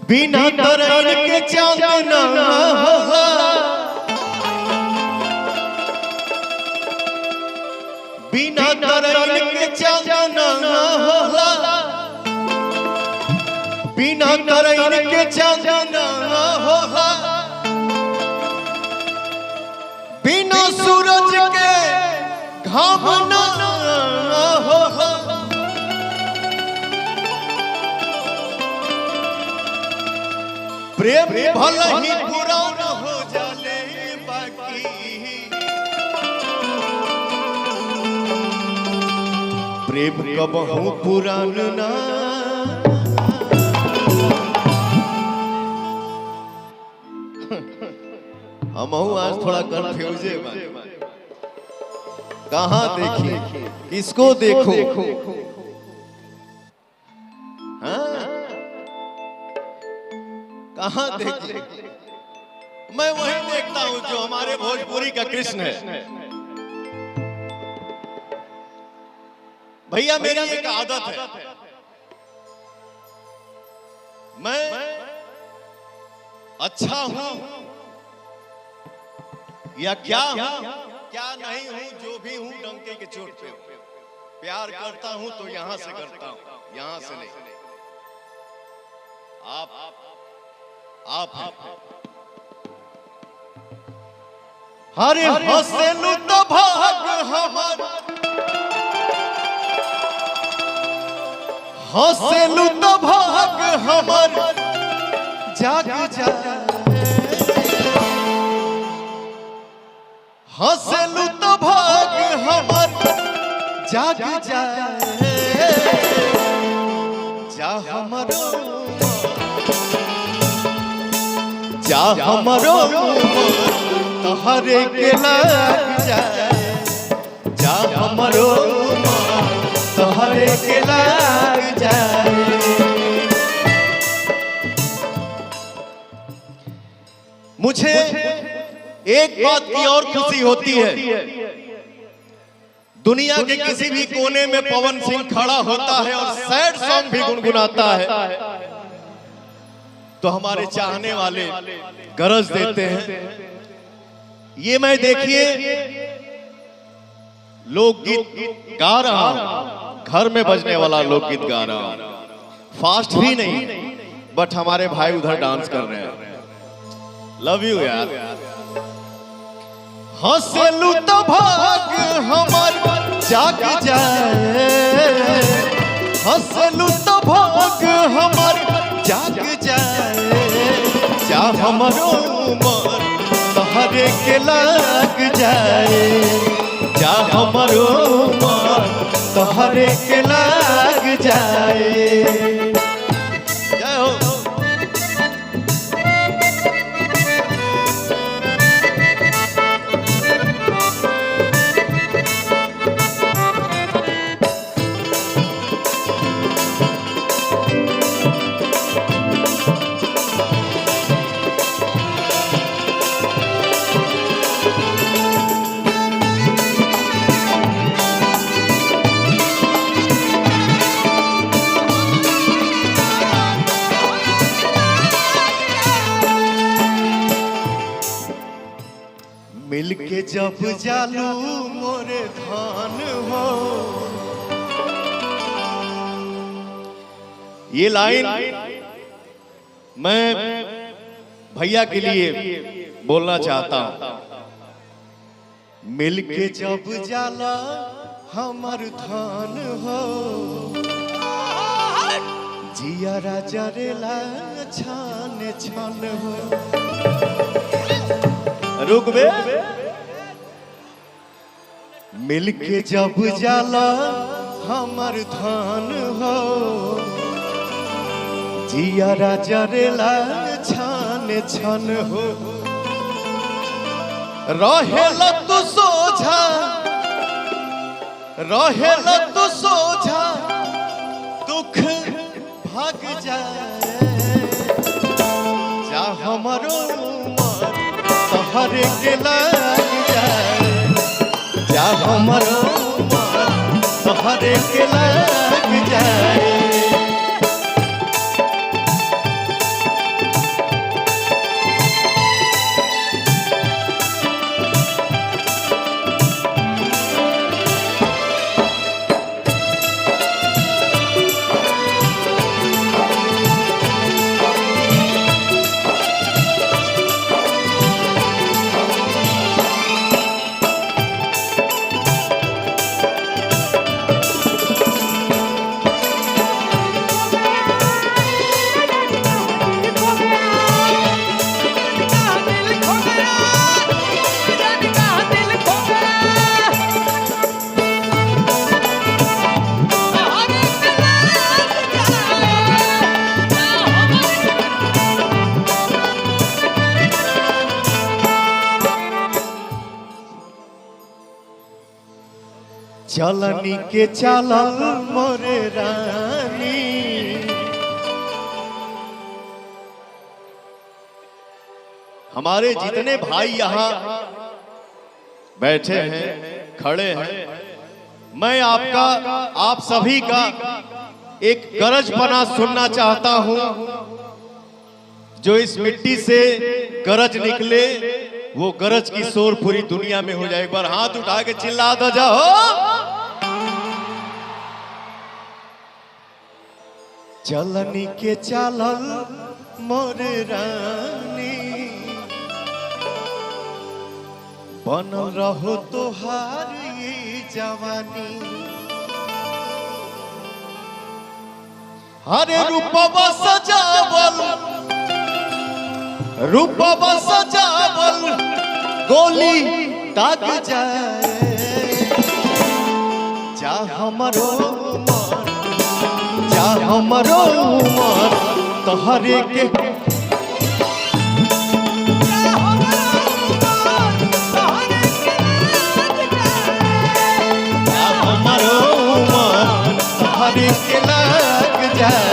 बिना तरैन के चांद ना होला, बिना तरैन के चांद ना होला, बिना तरैन के चांद ना होला, बिना सूरज के घाम ना होला। प्रेम भले ही पुराना हो जाले बाकी, प्रेम कबहू पुरान ना। हम आज थोड़ा कंफ्यूज है, कहाँ देखी किसको देखो, कहाँ देखे? मैं वही देखता हूँ जो हमारे भोजपुरी का कृष्ण है। भैया मेरी एक आदत है, मैं अच्छा हूँ या क्या हूँ क्या नहीं हूँ, जो भी हूँ डंके के चोट पे प्यार करता हूँ तो यहां से करता हूँ, यहां से नहीं। आप हरे हंसलू तो भाग हमर, हंसलू तो भाग हमर जाग जाए, हंसलू तो भाग हमर जाग जाए, जा हमरो जा हमरो तोहरे के लग जाए, जा हमरो तोहरे के लग जाए। मुझे एक बात की और खुशी होती है, दुनिया के किसी भी कोने में पवन सिंह खड़ा होता है और सैड सॉन्ग भी गुनगुनाता है तो हमारे चाहने वाले गरज देते हैं। ये मैं देखिए लोकगीत गा रहा हूं, घर में बजने वाला लोकगीत गा रहा हूं, फास्ट भी नहीं, बट हमारे भाई उधर डांस कर रहे हैं। लव यू यार। हंसलू तो भाग हमर जाग जाए, हंसलू तो भाग हमर जाग जाए, जा हमरो उमर तोहरे के लग जाए, जा हमरो उमर तोहरे के लग जाए। जय हो। मिलके जब जालू मोरे धान हो, ये लाइन मैं भैया के लिए बोलना चाहता हूं। मिलके जब जाला हमर धान हो, जिया राजा रेला छान छान हो। रुक बे। मिलके जब जाला हमर धान हो, जिया राजा रेला छान छान हो। रहेल तू सोझा, रहेल तू सोझा, दुख भाग जाए, जा हमरो तोहरे के लग जाए, जा हमरो तोहरे के लग जाए। चलनी के चलल मोरे रानी, हमारे जितने भाई यहाँ बैठे हैं, खड़े हैं, मैं आपका, आप सभी का एक गरजपना सुनना चाहता हूं। जो इस मिट्टी से गरज निकले वो गरज की शोर पूरी दुनिया में हो जाए। एक बार हाथ उठा के चिल्ला दो जाओ। चलनी के चलल मोरे रानी, बनल रहो तोहार ये जवानी। हरे रूपवा सजावल, रूपवा सजावल गोली दाग जाए। जा हमरो मन, जा हमरो मन तोहरे के, जा हमरो मन तोहरे के लग जाए।